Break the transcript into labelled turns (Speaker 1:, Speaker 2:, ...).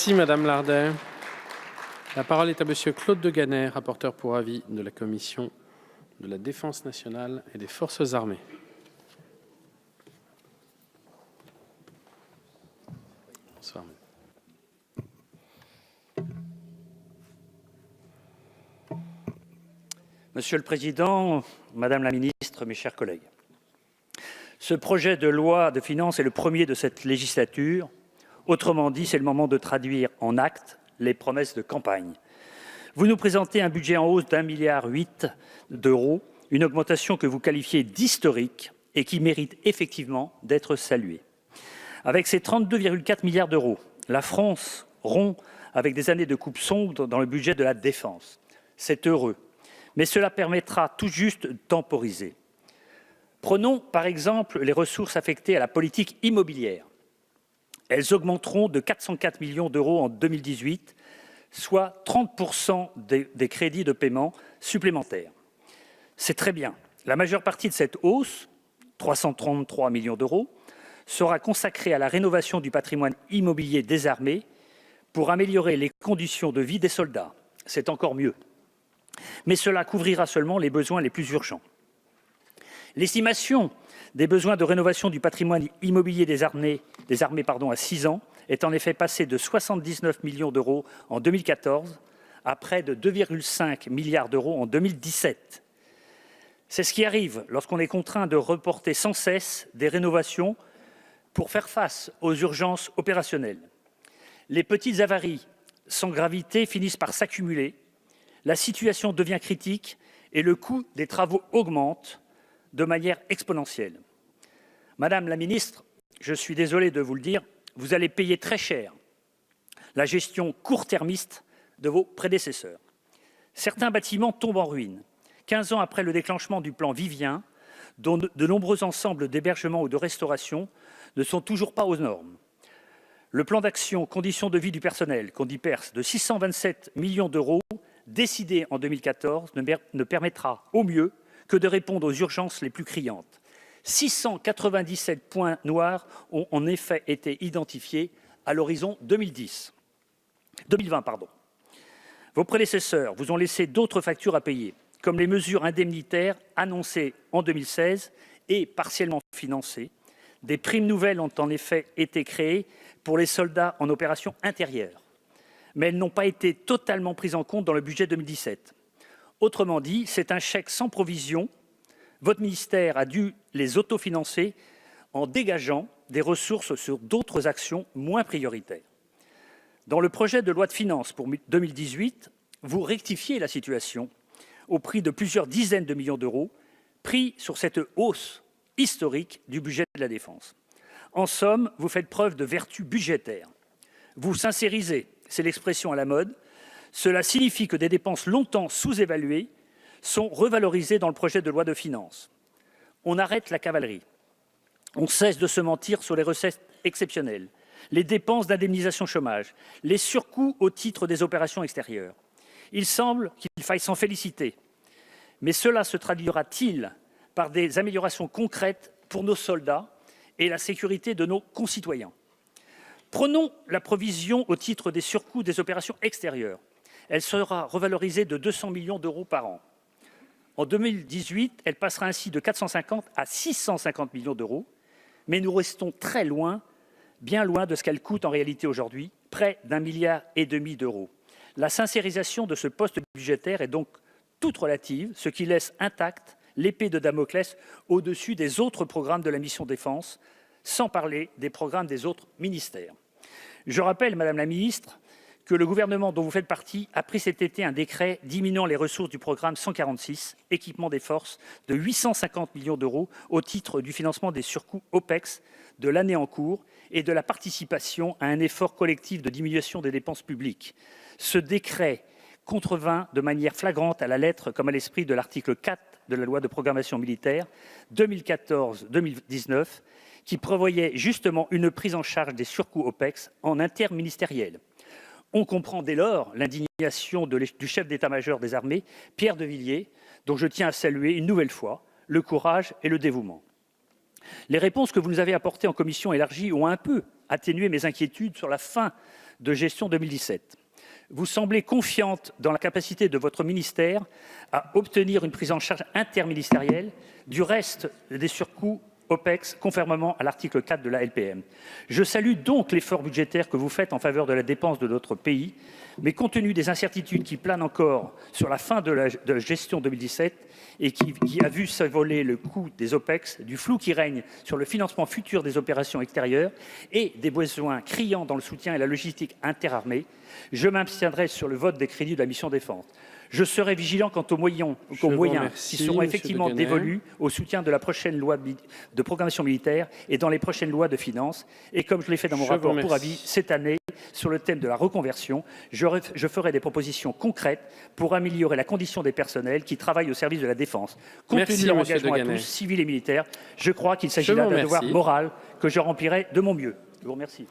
Speaker 1: Merci Madame Lardais. La parole est à Monsieur Claude Deganet, rapporteur pour avis de la Commission de la Défense nationale et des Forces armées. Bonsoir.
Speaker 2: Monsieur le Président, Madame la Ministre, mes chers collègues, ce projet de loi de finances est le premier de cette législature. Autrement dit, c'est le moment de traduire en actes les promesses de campagne. Vous nous présentez un budget en hausse d'1,8 milliard d'euros, une augmentation que vous qualifiez d'historique et qui mérite effectivement d'être saluée. Avec ses 32,4 milliards d'euros, la France rompt avec des années de coupe sombre dans le budget de la défense. C'est heureux, mais cela permettra tout juste de temporiser. Prenons par exemple les ressources affectées à la politique immobilière. Elles augmenteront de 404 millions d'euros en 2018, soit 30% des crédits de paiement supplémentaires. C'est très bien. La majeure partie de cette hausse, 333 millions d'euros, sera consacrée à la rénovation du patrimoine immobilier des armées pour améliorer les conditions de vie des soldats. C'est encore mieux. Mais cela couvrira seulement les besoins les plus urgents. L'estimation des besoins de rénovation du patrimoine immobilier des armées à 6 ans est en effet passée de 79 millions d'euros en 2014 à près de 2,5 milliards d'euros en 2017. C'est ce qui arrive lorsqu'on est contraint de reporter sans cesse des rénovations pour faire face aux urgences opérationnelles. Les petites avaries sans gravité finissent par s'accumuler, la situation devient critique et le coût des travaux augmente de manière exponentielle. Madame la Ministre, je suis désolé de vous le dire, vous allez payer très cher la gestion court-termiste de vos prédécesseurs. Certains bâtiments tombent en ruine. 15 ans après le déclenchement du plan Vivien, dont de nombreux ensembles d'hébergement ou de restauration ne sont toujours pas aux normes. Le plan d'action conditions de vie du personnel, qu'on dit PERS, de 627 millions d'euros, décidé en 2014, ne permettra au mieux que de répondre aux urgences les plus criantes. 697 points noirs ont en effet été identifiés à l'horizon 2020. Vos prédécesseurs vous ont laissé d'autres factures à payer, comme les mesures indemnitaires annoncées en 2016 et partiellement financées. Des primes nouvelles ont en effet été créées pour les soldats en opération intérieure, mais elles n'ont pas été totalement prises en compte dans le budget 2017. Autrement dit, c'est un chèque sans provision. Votre ministère a dû les autofinancer en dégageant des ressources sur d'autres actions moins prioritaires. Dans le projet de loi de finances pour 2018, vous rectifiez la situation au prix de plusieurs dizaines de millions d'euros pris sur cette hausse historique du budget de la défense. En somme, vous faites preuve de vertu budgétaire. Vous sincérisez, c'est l'expression à la mode. Cela signifie que des dépenses longtemps sous-évaluées sont revalorisées dans le projet de loi de finances. On arrête la cavalerie. On cesse de se mentir sur les recettes exceptionnelles, les dépenses d'indemnisation chômage, les surcoûts au titre des opérations extérieures. Il semble qu'il faille s'en féliciter. Mais cela se traduira-t-il par des améliorations concrètes pour nos soldats et la sécurité de nos concitoyens? Prenons la provision au titre des surcoûts des opérations extérieures. Elle sera revalorisée de 200 millions d'euros par an. En 2018, elle passera ainsi de 450 à 650 millions d'euros, mais nous restons très loin, bien loin de ce qu'elle coûte en réalité aujourd'hui, près d'1,5 milliard d'euros. La sincérisation de ce poste budgétaire est donc toute relative, ce qui laisse intacte l'épée de Damoclès au-dessus des autres programmes de la mission défense, sans parler des programmes des autres ministères. Je rappelle, Madame la Ministre, que le gouvernement dont vous faites partie a pris cet été un décret diminuant les ressources du programme 146, équipement des forces, de 850 millions d'euros au titre du financement des surcoûts OPEX de l'année en cours et de la participation à un effort collectif de diminution des dépenses publiques. Ce décret contrevint de manière flagrante à la lettre comme à l'esprit de l'article 4 de la loi de programmation militaire 2014-2019 qui prévoyait justement une prise en charge des surcoûts OPEX en interministériel. On comprend dès lors l'indignation du chef d'état-major des armées, Pierre de Villiers, dont je tiens à saluer une nouvelle fois le courage et le dévouement. Les réponses que vous nous avez apportées en commission élargie ont un peu atténué mes inquiétudes sur la fin de gestion 2017. Vous semblez confiante dans la capacité de votre ministère à obtenir une prise en charge interministérielle du reste des surcoûts OPEX, conformément à l'article 4 de la LPM. Je salue donc l'effort budgétaire que vous faites en faveur de la dépense de notre pays, mais compte tenu des incertitudes qui planent encore sur la fin de la gestion 2017 et qui a vu s'envoler le coût des OPEX, du flou qui règne sur le financement futur des opérations extérieures et des besoins criants dans le soutien et la logistique interarmée, je m'abstiendrai sur le vote des crédits de la mission défense. Je serai vigilant quant aux moyens qui seront effectivement dévolus au soutien de la prochaine loi de programmation militaire et dans les prochaines lois de finances. Et comme je l'ai fait dans mon rapport pour avis cette année sur le thème de la reconversion, je ferai des propositions concrètes pour améliorer la condition des personnels qui travaillent au service de la défense. Compte tenu de leur engagement à tous, civils et militaires, je crois qu'il s'agit là d'un devoir moral que je remplirai de mon mieux. Je vous remercie.